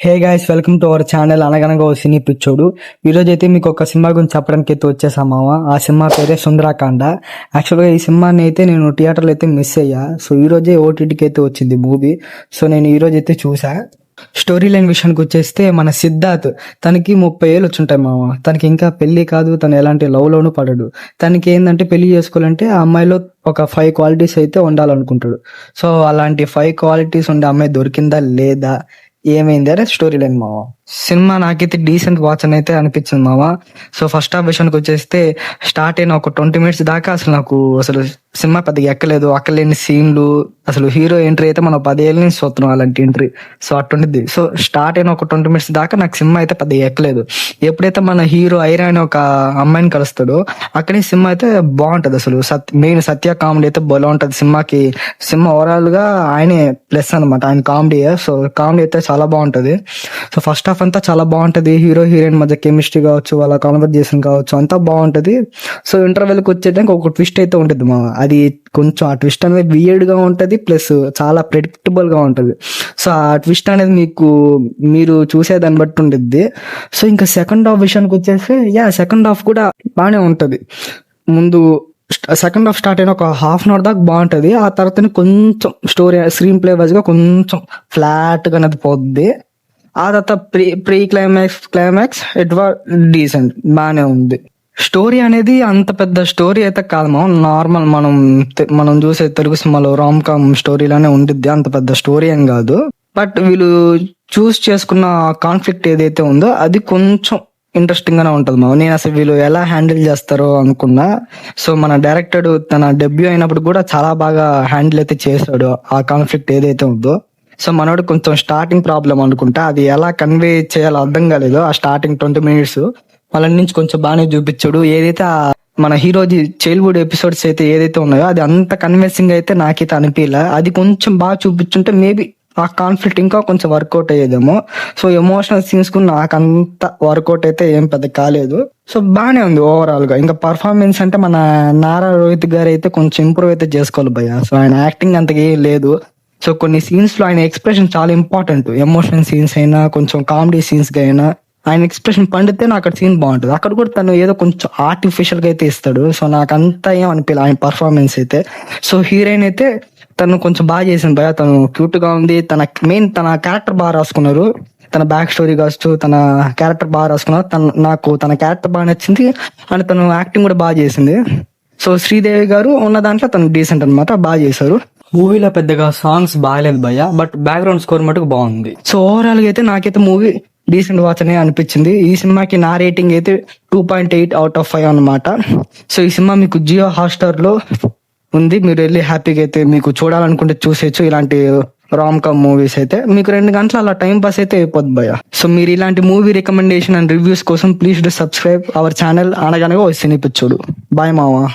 Hey guys, welcome to our channel అనగనగా ఓ సినీ పిచ్చోడు. ఈరోజు అయితే మీకు ఒక సినిమా గురించి చెప్పడానికి అయితే వచ్చేసా మామ. ఆ సినిమా పేరే సుందరాకాండ. యాక్చువల్గా ఈ సినిమాని అయితే నేను థియేటర్లో అయితే మిస్ అయ్యా. సో ఈ రోజే ఓటీటీకి అయితే వచ్చింది మూవీ. సో నేను ఈ రోజు అయితే చూసా. స్టోరీ లైన్ విషయానికి వచ్చేస్తే మన సిద్ధార్థ్, తనకి 30 ఏళ్ళు వచ్చుంటాయి మామ. తనకి ఇంకా పెళ్లి కాదు, తను ఎలాంటి లవ్ లోను పడడు. తనకి ఏంటంటే పెళ్లి చేసుకోవాలంటే ఆ అమ్మాయిలో ఒక 5 క్వాలిటీస్ అయితే ఉండాలనుకుంటాడు. సో అలాంటి 5 క్వాలిటీస్ ఉండే అమ్మాయి దొరికిందా లేదా, ఏమైంది అనే స్టోరీ లైన్ మామ. సినిమా నాకైతే డీసెంట్ వాచ్ అని అయితే అనిపించింది మామ. సో ఫస్ట్ హాఫ్ విషయానికి వచ్చేస్తే స్టార్ట్ అయిన ఒక 20 మినిట్స్ దాకా అసలు సినిమా పెద్దగా ఎక్కలేదు. అక్కలేని సీన్లు, అసలు హీరో ఎంట్రీ అయితే మనం 10 ఏళ్ళ నుంచి చూస్తున్నాం అలాంటి ఎంట్రీ. సో అట్టుండిద్ది. సో స్టార్ట్ అయిన ఒక 20 మినిట్స్ దాకా నాకు సినిమా అయితే పెద్దగా ఎక్కలేదు. ఎప్పుడైతే మన హీరో ఐరా అనే ఒక అమ్మాయిని కలుస్తాడో అక్కడే సినిమా అయితే బాగుంటది. అసలు మెయిన్ సత్య కామెడీ అయితే బాగా ఉంటది సినిమాకి. సినిమా ఓవరాల్ గా ఆయనే ప్లస్ అనమాట, ఆయన కామెడీ. సో కామెడీ అయితే చాలా బాగుంటది. సో ఫస్ట్ హాఫ్ అంతా చాలా బాగుంటది. హీరో హీరోయిన్ మధ్య కెమిస్ట్రీ కావచ్చు, వాళ్ళ కాన్వర్జేషన్ కావచ్చు, అంతా బాగుంటది. సో ఇంటర్వెల్ కి వచ్చేదానికి ఒక ట్విస్ట్ అయితే ఉంటుంది మామ. అది కొంచెం ఆ ట్విస్ట్ అనేది వియర్డ్ గా ఉంటది, ప్లస్ చాలా ప్రెడిక్టబుల్ గా ఉంటది. సో ఆ ట్విస్ట్ అనేది మీరు చూసేదాన్ని బట్టి ఉండిద్ది. సో ఇంకా సెకండ్ హాఫ్ విషయానికి వచ్చేసి సెకండ్ హాఫ్ కూడా బాగానే ఉంటది. ముందు సెకండ్ హాఫ్ స్టార్ట్ అయిన ఒక హాఫ్ అన్ అవర్ దాకా బాగుంటది. ఆ తర్వాత కొంచెం స్టోరీ స్క్రీన్ ప్లే వైజ్ గా కొంచెం ఫ్లాట్ గా అనేది పోద్ది. ఆ తర్వాత pre climax it was decent, బాగానే ఉంది. స్టోరీ అనేది అంత పెద్ద స్టోరీ అయితే కాదు మా, నార్మల్ మనం చూసే తెలుగు సినిమాలో రామ్ కామ్ స్టోరీలానే ఉండిద్ది. అంత పెద్ద స్టోరీ ఏం కాదు. బట్ వీళ్ళు చూస్ చేసుకున్న కాన్ఫ్లిక్ట్ ఏదైతే ఉందో అది కొంచెం ఇంట్రెస్టింగ్ గానే ఉంటది మా. నేను అసలు వీళ్ళు ఎలా హ్యాండిల్ చేస్తారో అనుకున్నా. సో మన డైరెక్టర్ తన డెబ్యూ అయినప్పుడు కూడా చాలా బాగా హ్యాండిల్ అయితే చేశాడు ఆ కాన్ఫ్లిక్ట్ ఏదైతే ఉందో. సో మనోడు కొంచెం స్టార్టింగ్ ప్రాబ్లం అనుకుంటా, అది ఎలా కన్వే చేయాలో అర్థం కాలేదు. ఆ స్టార్టింగ్ 20 మినిట్స్ వాళ్ళ నుంచి కొంచెం బాగానే చూపించాడు. ఏదైతే మన హీరోజీ చైల్డ్హుడ్ ఎపిసోడ్స్ అయితే ఏదైతే ఉన్నాయో అది అంత కన్విన్సింగ్ అయితే నాకైతే అనిపించలే. అది కొంచెం బాగా చూపించుంటే మేబీ ఆ కాన్ఫ్లిక్ట్ ఇంకా కొంచెం వర్కౌట్ అయ్యేదేమో. సో ఎమోషనల్ సీన్స్ కు నాకు అంత వర్కౌట్ అయితే ఏం పెద్ద కాలేదు. సో బాగానే ఉంది ఓవరాల్ గా. ఇంకా పర్ఫార్మెన్స్ అంటే మన నారా రోహిత్ గారు అయితే కొంచెం ఇంప్రూవ్ అయితే చేసుకోవాలి భయ్య. సో ఆయన యాక్టింగ్ అంతగా ఏం లేదు. సో కొన్ని సీన్స్ లో ఆయన ఎక్స్ప్రెషన్ చాలా ఇంపార్టెంట్. ఎమోషనల్ సీన్స్ అయినా, కొంచెం కామెడీ సీన్స్ గా అయినా ఆయన ఎక్స్ప్రెషన్ పండితే నాకు అక్కడ సీన్ బాగుంటుంది. అక్కడ కూడా తను ఏదో కొంచెం ఆర్టిఫిషియల్ గా అయితే ఇస్తాడు. సో నాకు అంతా ఏం అనిపించలేదు ఆయన పర్ఫార్మెన్స్ అయితే. సో హీరోయిన్ అయితే తను కొంచెం బాగా చేసింది భయ. తను క్యూట్ గా ఉంది. తన క్యారెక్టర్ బాగా రాసుకున్నారు. తన బ్యాక్ స్టోరీ కావచ్చు, తన క్యారెక్టర్ బాగా రాసుకున్నారు. నాకు తన క్యారెక్టర్ బాగా నచ్చింది అండ్ తను యాక్టింగ్ కూడా బాగా చేసింది. సో శ్రీదేవి గారు ఉన్న దాంట్లో తను డీసెంట్ అనమాట, బాగా చేశారు. మూవీలో పెద్దగా సాంగ్స్ బాగాలేదు భయ్య, బట్ బ్యాక్గ్రౌండ్ స్కోర్ మటుకు బాగుంది. సో ఓవరాల్ గా అయితే నాకైతే మూవీ డీసెంట్ వాచ్ అనే అనిపించింది. ఈ సినిమాకి నా రేటింగ్ అయితే 2.8 అవుట్ ఆఫ్ 5 అనమాట. సో ఈ సినిమా మీకు జియో హాట్‌స్టార్ లో ఉంది. మీరు వెళ్ళి హ్యాపీగా అయితే మీకు చూడాలనుకుంటే చూసేయచ్చు. ఇలాంటి రామ్ కామ్ మూవీస్ అయితే మీకు 2 గంటలు అలా టైం పాస్ అయితే అయిపోద్ది భయ్య. సో మీరు ఇలాంటి మూవీ రికమెండేషన్ అండ్ రివ్యూస్ కోసం please do subscribe our channel అనగనగా ఓ సినీ పిచ్చోడు. బాయ్ మావా.